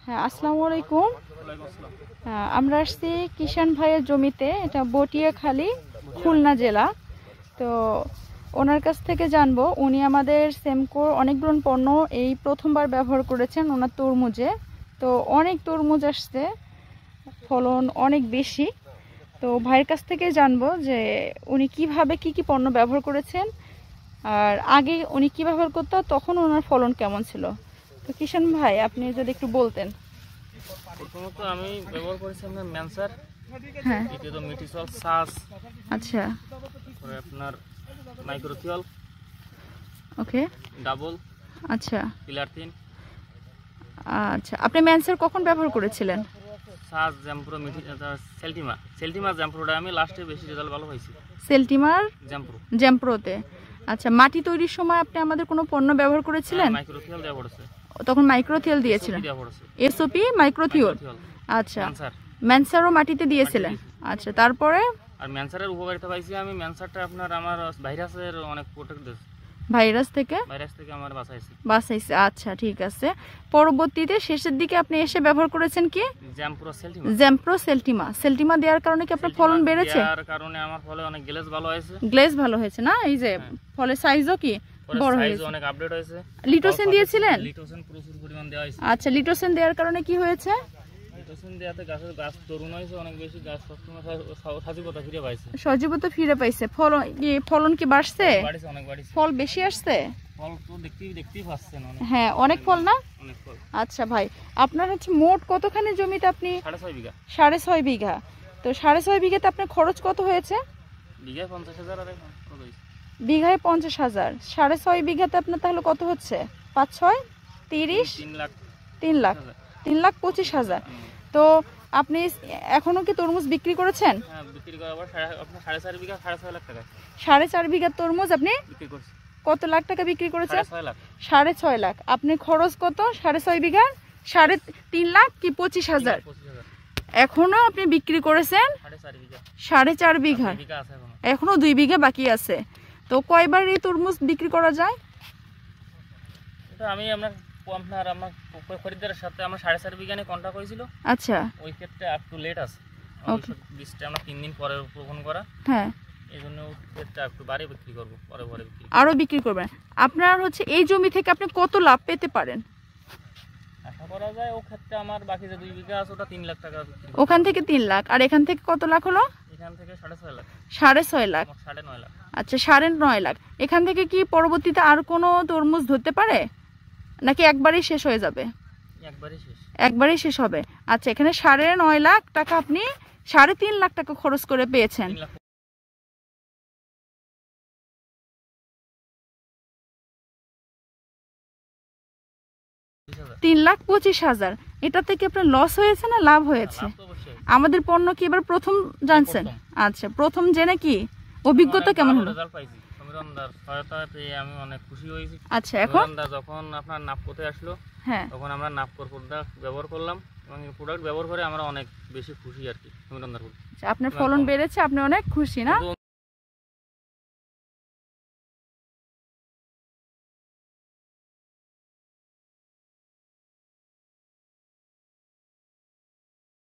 হ্যাঁ, আসসালামু আলাইকুম। আমরা আসছি কিষান ভাইয়ের জমিতে, এটা বটিয়াখালী, খুলনা জেলা। তো ওনার কাছ থেকে জানবো, উনি আমাদের সেমকোর অনেকগুলো পণ্য এই প্রথমবার ব্যবহার করেছেন ওনার তরমুজে। তো অনেক তরমুজ আসছে, ফলন অনেক বেশি। তো ভাইয়ের কাছ থেকে জানবো যে উনি কিভাবে কি পণ্য ব্যবহার করেছেন, আর আগে উনি কি ব্যবহার করতো, তখন ওনার ফলন কেমন ছিল। তো কিষান ভাই, আপনি যদি একটু বলতেন। প্রথমত আমি ব্যবহার করেছি আপনার ম্যানসার, হ্যাঁ, দ্বিতীয়ত মেটিসল সাস, আচ্ছা, তারপরে আপনার মাইক্রোথিয়ল, ওকে, ডাবল, আচ্ছা পিলার 3, আচ্ছা। আপনি ম্যানসার কখন ব্যবহার করেছিলেন? সাস, জ্যাম্প্রো, সেলটিমা জ্যাম্প্রোটা আমি লাস্টে বেশি রেজাল্ট ভালো পাইছি। সেলটিমার জ্যাম্প্রো, জ্যাম্প্রোতে। আচ্ছা, মাটি তৈরির সময় আপনি আমাদের কোনো পণ্য ব্যবহার করেছিলেন? মাইক্রোথিয়ল দেওয়া পড়েছে, তখন মাইক্রোথিয়ল দিয়েছিলেন? এসওপি মাইক্রোথিয়ল, আচ্ছা। ম্যানসারও মাটিতে দিয়েছিলেন, আচ্ছা। তারপরে আর ম্যানসারের উপকারিতা পাইছি আমি। ম্যানসারটা আপনার আমার ভাইরাসের অনেক প্রোটেক্ট দিয়েছে, ভাইরাস থেকে আমার বাঁচাইছে, আচ্ছা ঠিক আছে। পরবর্তীতে শেষের দিকে আপনি এসে ব্যবহার করেছেন কি জ্যাম্প্রো সেলটিমা দেওয়ার কারণে কি আপনার ফলন বেড়েছে? তার কারণে আমার ফলে অনেক গ্লেজ ভালো হয়েছে। গ্লেজ ভালো হয়েছে না? এই যে ফলের সাইজও কি বড় হয়েছে, অনেক আপডেট হয়েছে। লিটোসিন দিয়েছিলেন? লিটোসিন প্রচুর পরিমাণ দেওয়া হয়েছে। আচ্ছা, লিটোসিন দেওয়ার কারণে কি হয়েছে? লিটোসিন দেওয়াতে গাছের গাছ তরুণ হয়েছে অনেক বেশি, গাছ সজীবতা ফিরে পাইছে। সজীবতা ফিরে পাইছে। ফলন কি বাড়ছে? বাড়ছে, অনেক বাড়ছে। ফল বেশি আসছে? ফল তো দেখতেই পাচ্ছেন অনেক। হ্যাঁ, অনেক ফল না? অনেক ফল। আচ্ছা ভাই, আপনার হচ্ছে মোট কতখানি জমিতে আপনি? 6.5 বিঘা। 6.5 বিঘা। তো 6.5 বিঘাতে আপনার খরচ কত হয়েছে? বিঘায় 50,000। আর কত হইছে? বিঘায় 50,000। 6.5 বিঘাতে আপনার তাহলে কত হচ্ছে? 5 6 30, 3 লাখ। 3 লাখ, 3,25,000। তো আপনি এখনো কি তরমুজ বিক্রি করেছেন? হ্যাঁ, বিক্রি করার পর আপনার 4.5 বিঘা 6.5 লাখ টাকা। 4.5 বিঘা তরমুজ আপনি বিক্রি করছি। কত লাখ টাকা বিক্রি করেছেন? 6.5 লাখ। 6.5 লাখ। আপনি খরচ কত 6.5 বিঘা? 3.5 লাখ কি 25,000? এখনো আপনি বিক্রি করেছেন 4.5 বিঘা। এখনো 2 বিঘা বাকি আছে। তো কয়বার এই তরমুজ বিক্রি করা যায়? এটা আমি আমার খরিদ্দারের সাথে আমরা 4.5 বিঘা নিয়ে কন্ট্রাক্ট করেছিল। আচ্ছা, ওই ক্ষেত্রে একটু লেট আছে। বীজটা আমরা 3 দিন পরে রোপণ করা। হ্যাঁ, এই জন্য ক্ষেত্রে একটু বাড়ি বিক্রি করবো, পরে বিক্রি আরো বিক্রি করবেন। আপনার হচ্ছে এই জমি থেকে আপনি কত লাভ পেতে পারেন? আশা করা যায় ও ক্ষেত্রে আমার বাকি যে 2 বিঘা আছে ওটা 3 লাখ টাকা বিক্রি। ওখান থেকে 3 লাখ, আর এখান থেকে কত লাখ হলো? এখান থেকে 6.5 লাখ। 6.5 লাখ, 9.5 লাখ। আচ্ছা, 9.5 লাখ। এখান থেকে কি পরবর্তীতে আর কোনো তরমুজ ধরতে পারে, নাকি একবারই শেষ হয়ে যাবে? একবারই শেষ হবে। আচ্ছা, এখানে 9.5 লাখ টাকা আপনি 3.5 লাখ টাকা খরচ করে পেয়েছেন। 3,25,000। এটা থেকে আপনার লস হয়েছে না লাভ হয়েছে? আমাদের পণ্য কি এবার প্রথম জানছেন? আচ্ছা, প্রথম জেনে কি অভিজ্ঞতা কেমন হলো? আমি অনেক খুশি হয়েছি। আচ্ছা, এখন যখন আপনার নাপকোতে আসলো, হ্যাঁ, তখন আমরা নাপকোর প্রোডাক্ট ব্যবহার করলাম এবং এই প্রোডাক্ট ব্যবহার করে আমরা অনেক বেশি খুশি আর কি। আপনার ফলন বেড়েছে, আপনি অনেক খুশি না?